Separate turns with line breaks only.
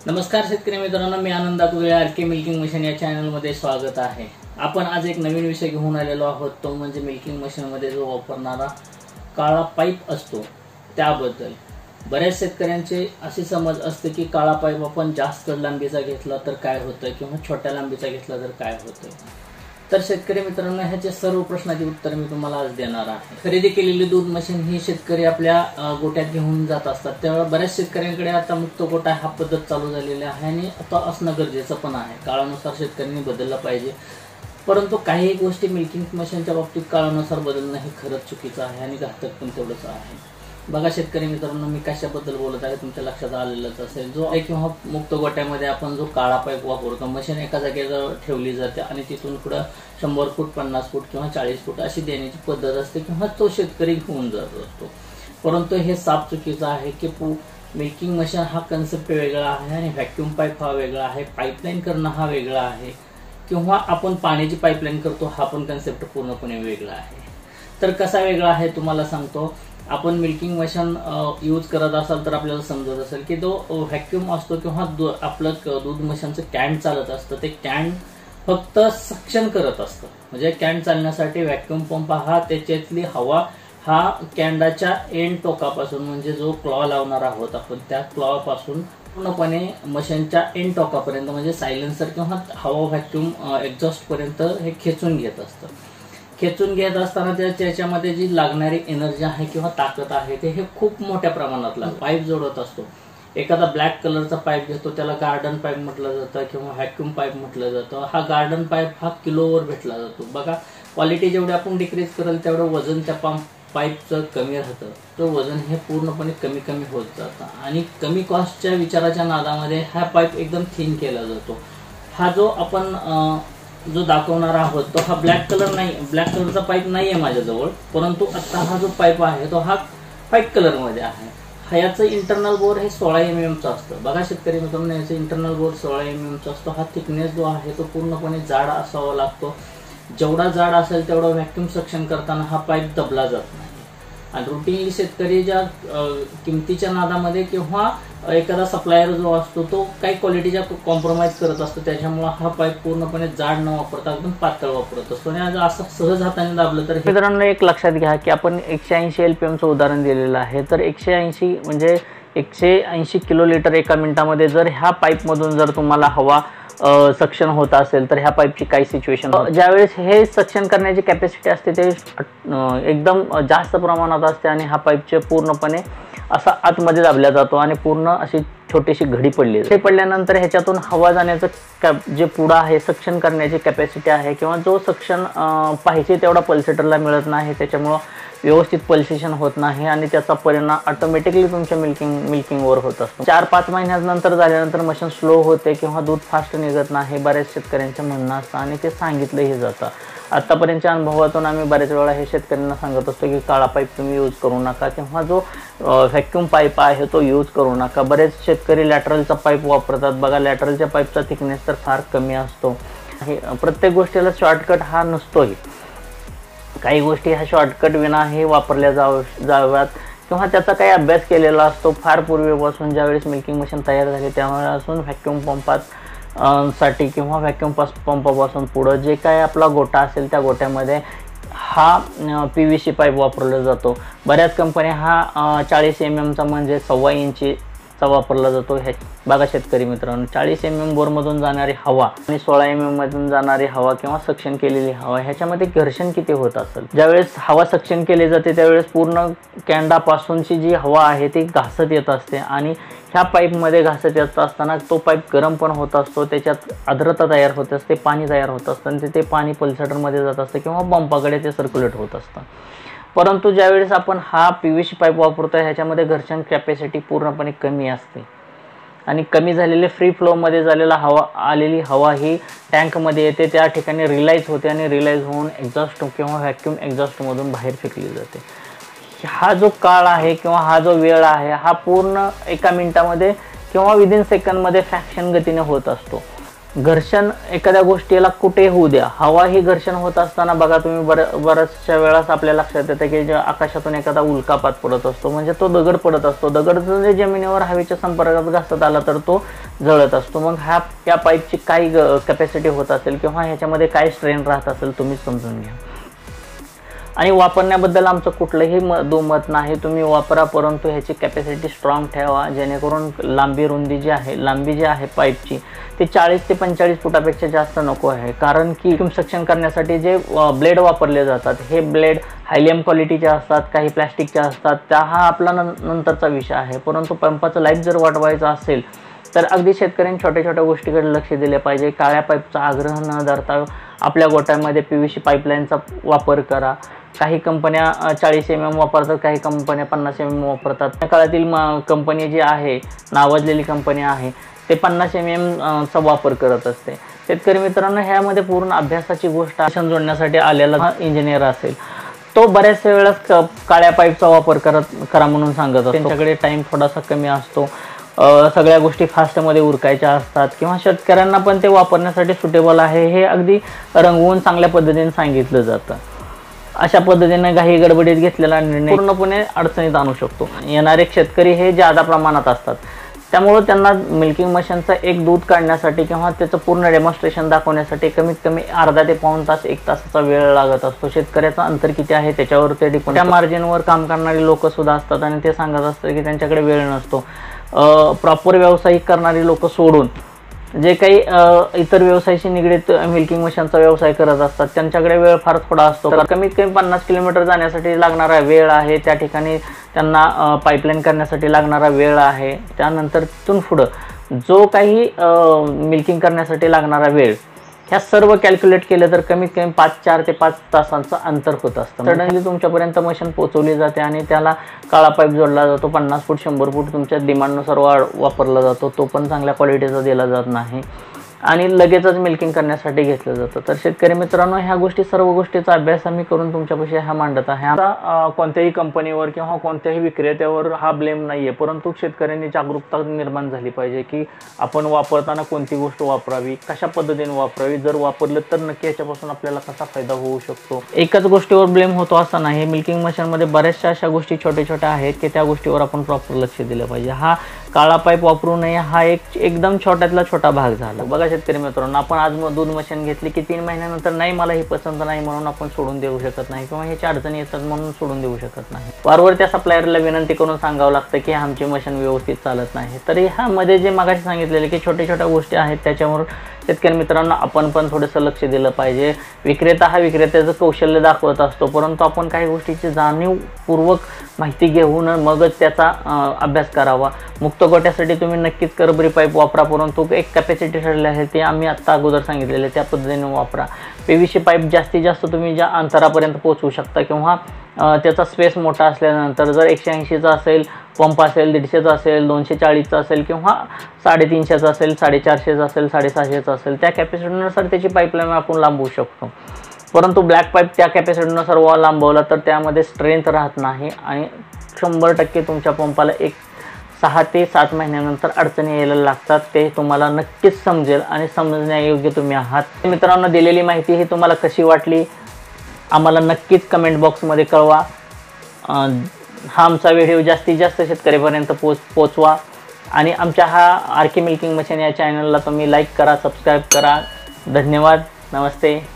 नमस्कार शेतकरी मित्रांनो, मी आनंद दाकुळे आरके मिल्किंग मशीन या चॅनलमध्ये स्वागत आहे। आपण आज एक नवीन विषय घेऊन आलेलो आहोत, तो म्हणजे मिल्किंग मशीनमध्ये जो वापरणारा काळा पाईप असतो त्याबद्दल। बऱ्याच शेतकऱ्यांचे अशी समज असते की काळा पाईप आपण जास्त लांबीचा घेतला तर काय होतं किंवा छोट्या लांबीचा घेतला तर काय होतं। तर शेतकरी मित्रांनो, ह्याचे सर्व प्रश्नांची उत्तर मी तुम्हाला आज देणार आहे। खरेदी केलेली दूध मशीन ही शेतकरी आपल्या गोट्यात घेऊन जात असतात, त्यामुळे बऱ्याच शेतकऱ्यांकडे आता मुक्त गोटा हा पद्धत चालू झालेली आहे आणि आता असणं गरजेचं पण आहे। काळानुसार शेतकऱ्यांनी बदललं पाहिजे, परंतु काही गोष्टी मिल्किंग मशीनच्या बाबतीत काळानुसार बदलणं हे खरंच चुकीचं आहे आणि घातक पण तेवढंच आहे। बघा शेतकरी मित्रांनो, मी कशाबद्दल बोलत आहे तुमच्या लक्षात आलेलंच असेल। जो किंवा मुक्त गोट्यामध्ये आपण जो काळा पाईप वापरतो, मशीन एका जागेवर ठेवली जाते आणि तिथून पुढे 100 फूट 50 फूट किंवा 40 फूट अशी देण्याची पद्धत असते किंवा तो शेतकरी घेऊन जात असतो। परंतु हे साफ चुकीचं आहे की मिल्किंग मशीन हा कन्सेप्ट वेगळा आहे आणि व्हॅक्यूम पाईप हा वेगळा आहे, पाईपलाईन करणं हा वेगळा आहे किंवा आपण पाण्याची पाईपलाईन करतो हा पण कन्सेप्ट पूर्णपणे वेगळा आहे। तर कसा वेगळा आहे तुम्हाला सांगतो। आपण मिल्किंग मशीन यूज करत असाल तर आपल्याला समजत असेल की तो व्हॅक्यूम असतो किंवा आपलं दूध मशीनचं कॅन चालत असतं, ते कॅन फक्त सक्शन करत असतं। म्हणजे कॅन चालण्यासाठी व्हॅक्यूम पंप हा त्याच्यातली हवा हा कॅन्डाच्या एंड टोकापासून, म्हणजे जो क्लॉ लावणार आहोत आपण त्या क्लॉ पासून पूर्णपणे मशीनच्या एंड टोकापर्यंत म्हणजे सायलेन्सर किंवा हवा व्हॅक्यूम एक्झॉस्ट पर्यंत हे खेचून घेत असतं। खेचून घेत असताना त्याच्यामध्ये जी लागणारी एनर्जी आहे किंवा ताकद आहे ते हे खूप मोठ्या प्रमाणात लागतं। पाईप जोडत असतो, एखादा ब्लॅक कलरचा पाईप घेतो त्याला गार्डन पाईप म्हटलं जातं किंवा व्हॅक्यूम पाईप म्हटलं जातं। हा गार्डन पाईप हा किलोवर भेटला जातो। बघा, क्वालिटी जेवढी आपण डिक्रीज करेल तेवढं वजन त्या पाईपचं कमी राहतं, तो वजन हे पूर्णपणे कमी कमी होत जातं आणि कमी कॉस्टच्या विचाराच्या नादामध्ये हा पाईप एकदम थिन केला जातो। हा जो आपण जो दाखवणार आहोत तो हा ब्लॅक कलरचा पाईप नाहीये माझ्याजवळ, परंतु आता हा जो पाईप आहे तो हा व्हाईट कलर मध्ये आहे। ह्याचं इंटरनल बोर हे 16 mm चा असतं। बघा शेतकरी मित्रांनो, याचं इंटरनल बोर 16 mm चा असतो। हा थिकनेस जो आहे तो पूर्णपणे जाड असावा लागतो। जेवढा जाड असेल तेवढा व्हॅक्यूम सक्शन करताना हा पाईप दबला जात नाही आणि रुटीनली शेतकरी ज्या किमतीच्या नादामध्ये किंवा एखादा सप्लायर जो असतो तो काही क्वालिटीच्या कॉम्प्रोमाइज करत असतो, त्याच्यामुळे हा पाईप पूर्णपणे जाड न वापरता एकदम पातळ वापरत असतो आणि असं सहज हाताने दाबलं तर। मित्रांनो, एक लक्षात घ्या की आपण 180 LPM चं उदाहरण दिलेलं आहे, तर 180 म्हणजे 180 किलोलिटर एका मिनिटामध्ये जर ह्या पाईप मधून जर तुम्हाला हवा सक्शन होत असेल तर ह्या पाईपची काय सिच्युएशन, ज्यावेळेस हे सक्शन करण्याची कॅपॅसिटी असते ते एकदम जास्त प्रमाणात असते आणि हा पाईपचे पूर्णपणे असा आतमध्ये दाबला जातो आणि पूर्ण अशी छोटीशी घडी पडली जाते। पडल्यानंतर ह्याच्यातून हवा जाण्याचं जे पुढा आहे, सक्शन करण्याची कॅपॅसिटी आहे किंवा जो सक्शन पाहिजे तेवढा पल्सेटरला मिळत नाही, त्याच्यामुळं व्यवस्थित पल्सेशन होत नाही आणि त्याचा परिणाम ऑटोमॅटिकली तुमच्या मिल्किंगवर होत असतो। 4-5 महिन्यानंतर झाल्यानंतर मशीन स्लो होते किंवा दूध फास्ट निघत नाही, बऱ्याच शेतकऱ्यांचं म्हणणं असतं आणि ते सांगितलंही जातं। आतापर्यंतच्या अनुभवातून आम्ही बऱ्याच वेळा हे शेतकऱ्यांना सांगत असतो की काळा पाईप तुम्ही यूज करू नका किंवा जो व्हॅक्यूम पाईप आहे तो यूज करू नका। बरेच शेतकरी लॅटरलचा पाईप वापरतात। बघा, लॅटरलच्या पाईपचा थिकनेस तर फार कमी असतो। प्रत्येक गोष्टीला शॉर्टकट हा नसतोही, काही गोष्टी ह्या शॉर्टकट विना हे वापरल्या जाव्यात किंवा त्याचा काही अभ्यास केलेला असतो। फार पूर्वीपासून ज्यावेळेस मिल्किंग मशीन तयार झाली त्यावेळेपासून व्हॅक्यूम पंपासाठी किंवा व्हॅक्यूम पंपापासून पुढं जे काय आपला गोटा असेल त्या गोट्यामध्ये हा PVC पाईप वापरला जातो। बऱ्याच कंपन्या हा 40 mm चा म्हणजे 1.25 इंचचा वापरला जातो। बघा शेतकरी मित्रांनो, 40 mm बोरमधून जाणारी हवा आणि 16 mm मधून जाणारी हवा किंवा सक्शन केलेली हवा ह्याच्यामध्ये घर्षण किती होत असेल। ज्यावेळेस हवा सक्शन केली जाते त्यावेळेस पूर्ण कॅन्डापासूनची जी हवा आहे ती घासत येत असते आणि ह्या पाईपमध्ये घासत येत असताना तो पाईप गरम पण होत असतो, त्याच्यात आर्द्रता तयार होत असते, पाणी तयार होत असतं आणि ते पाणी पल्सेटरमध्ये जात असतं किंवा पंपाकडे ते सर्क्युलेट होत असतं। परंतु ज्यावेळेस आपण हा PVC पाईप वापरतो ह्याच्यामध्ये घर्षण कॅपॅसिटी पूर्णपणे कमी असते आणि कमी झालेले फ्री फ्लोमध्ये आलेली हवा ही टँकमध्ये येते, त्या ठिकाणी रिलाइज होते आणि रिलाइज होऊन एक्झॉस्ट किंवा व्हॅक्यूम एक्झॉस्टमधून बाहेर फेकली जाते। हा जो काळ आहे किंवा हा जो वेळ आहे हा पूर्ण एका मिनिटामध्ये किंवा विदिन सेकंडमध्ये फ्रॅक्शन गतीने होत असतो। घर्षण एखाद्या गोष्टीला कुठे होऊ द्या, हवा ही घर्षण होत असताना बघा तुम्ही बऱ्याचशा वेळास आपल्या लक्षात येतं की आकाशातून एखादा उल्कापात पडत असतो, म्हणजे तो दगड पडत असतो, दगड जर जमिनीवर हवेच्या संपर्कात घासत आला तर तो जळत असतो. मग या पाईपची काय कॅपॅसिटी होत असेल किंवा ह्याच्यामध्ये काय स्ट्रेन राहत असेल तुम्ही समजून घ्या. आणि वापरण्याबद्दल आमचं कुठलंही दुमत नाही, तुम्ही वापरा, परंतु ह्याची कॅपॅसिटी स्ट्रॉंग ठेवा, जेणेकरून लांबी जी आहे पाईपची ते 40 ते 45 फुटापेक्षा जास्त नको आहे. कारण की सक्शन करण्यासाठी जे ब्लेड वापरले जातात हे ब्लेड हायलियम क्वालिटीचे असतात, काही प्लॅस्टिकचे असतात, हा आपला नंतरचा विषय आहे. परंतु पंपाचं लाईफ जर वाढवायचं असेल तर अगदी शेतकऱ्यांनी छोट्या छोट्या गोष्टीकडे लक्ष दिले पाहिजे. काळ्या पाईपचा आग्रह न धरता आपल्या गोट्यामध्ये PVC पाईपलाईनचा वापर करा. काही कंपन्या 40 mm वापरतात, काही कंपन्या 50 mm वापरतात. त्या काळातील कंपनी जी आहे, नावाजलेली कंपनी आहे, ते 50 mm चा वापर करत असते. शेतकरी मित्रांनो, ह्यामध्ये पूर्ण अभ्यासाची गोष्ट आहे. जोडण्यासाठी आलेला इंजिनियर असेल तो बऱ्याच वेळेस काळ्या पाईपचा वापर करा म्हणून सांगत असतो. त्यांच्याकडे टाईम थोडासा कमी असतो, सगळ्या गोष्टी फास्टमध्ये उरकायच्या असतात किंवा शेतकऱ्यांना पण ते वापरण्यासाठी सुटेबल आहे हे अगदी रंगवून चांगल्या पद्धतीने सांगितलं जातं. अशा पद्धतीने घाई गडबडीत घेतलेला निर्णय पूर्णपणे अडचणीत आणू शकतो. येणारे शेतकरी हे जादा प्रमाणात असतात, त्यामुळे त्यांना मिल्किंग मशीनचं एक दूध काढण्यासाठी किंवा त्याचं पूर्ण डेमॉन्स्ट्रेशन दाखवण्यासाठी कमीत कमी अर्धा ते पाऊण तास 1 तासाचा वेळ लागत असतो. शेतकऱ्याचं अंतर किती आहे त्याच्यावर ते डिपेंड. त्या मार्जिनवर काम करणारी लोक सुद्धा असतात आणि ते सांगत असतात की त्यांच्याकडे वेळ नसतो. प्रॉपर व्यावसायिक करणारी लोक सोडून जे काही इतर व्यवसायाशी निगडीत मिल्किंग मशीनचा व्यवसाय करत असतात त्यांच्याकडे वेळ फार थोडा असतो. कमीत कमी 50 किलोमीटर जाण्यासाठी लागणारा वेळ आहे, त्या ठिकाणी त्यांना पाईपलाईन करण्यासाठी लागणारा वेळ आहे, त्यानंतर तिथून पुढं जो काही मिल्किंग करण्यासाठी लागणारा वेळ, ह्या सर्व कॅल्क्युलेट केलं तर कमीत कमी 4 ते 5 तासांचं अंतर होत असतं. सडनली तुमच्यापर्यंत मशीन पोहोचवली जाते आणि त्याला काळा पाईप जोडला जातो. 50 फूट 100 फूट तुमच्या डिमांडनुसार वापरला जातो, तो पण चांगल्या क्वालिटीचा दिला जात नाही आणि लगेचच मिल्किंग करण्यासाठी घेतलं जातं. तर शेतकरी मित्रांनो, ह्या सर्व गोष्टीचा अभ्यास आम्ही करून तुमच्यापाशी हा मांडत आहे. आता कोणत्याही कंपनीवर किंवा कोणत्याही विक्रेत्यावर हा ब्लेम नाही आहे, परंतु शेतकऱ्यांनी जागरूकता निर्माण झाली पाहिजे की आपण वापरताना कोणती गोष्ट वापरावी, कशा पद्धतीने वापरावी, जर वापरलं तर नक्की याच्यापासून आपल्याला कसा फायदा होऊ शकतो. एकच गोष्टीवर ब्लेम होतो असं नाही, मिल्किंग मशीनमध्ये बऱ्याचशा अशा गोष्टी छोट्या छोट्या आहेत की त्या गोष्टीवर आपण प्रॉपर लक्ष दिलं पाहिजे. हा काळा पाईप वापरू नये हा एकदम छोट्यातला छोटा भाग झाला. बघा शेतकरी मित्रांनो, आपण आज दूध मशीन घेतली की 3 महिन्यानंतर नाही मला ही पसंत नाही म्हणून आपण सोडून देऊ शकत नाही किंवा ह्याच्या अडचणी येतात म्हणून सोडून देऊ शकत नाही. वारंवार त्या सप्लायरला विनंती करून सांगावं लागतं की आमची मशीन व्यवस्थित चालत नाही. तरी ह्यामध्ये जे मागाशी सांगितलेले की छोट्या छोट्या गोष्टी आहेत त्याच्यावर शेतकरी मित्रांनो आपण पण थोडंसं लक्ष दिलं पाहिजे. विक्रेता हा विक्रेत्याचं कौशल्य दाखवत असतो, परंतु आपण काही गोष्टीची जाणीवपूर्वक माहिती घेऊन मगच त्याचा अभ्यास करावा. मुक्त गोट्यासाठी तुम्ही नक्कीच कर्बरी पाईप वापरा, परंतु एक कॅपॅसिटी ठरलेली आहे ते आम्ही आत्ता अगोदर सांगितलेले त्या पद्धतीने वापरा. PVC पाईप जास्तीत जास्त तुम्ही ज्या अंतरापर्यंत पोहोचवू शकता किंवा त्याचा स्पेस मोठा असल्यानंतर जर 180चा असेल पंप असेल, 150चा असेल, 240चा असेल किंवा 350चा असेल, 450चा असेल, 650चा असेल, त्या कॅपॅसिटीनुसार त्याची पाईपलाईन आपण लांबवू शकतो. परंतु ब्लॅक पाईप त्या कॅपॅसिटीनुसार लांबवला तर त्यामध्ये स्ट्रेंथ राहत नाही आणि 100% तुमच्या पंपाला 6 ते 7 महिन्यानंतर अडचणी यायला लागतात. ते तुम्हाला नक्कीच समजेल आणि समजण्यायोग्य तुम्ही आहात. मित्रांनो, दिलेली माहिती ही तुम्हाला कशी वाटली आम्हाला नक्कीच कमेंट बॉक्समध्ये कळवा. हा आमचा व्हिडिओ जास्तीत जास्त शेतकऱ्यापर्यंत पोचवा आणि आमच्या हा RK मिल्किंग मशीन या चॅनलला तुम्ही लाईक करा, सबस्क्राईब करा. धन्यवाद. नमस्ते.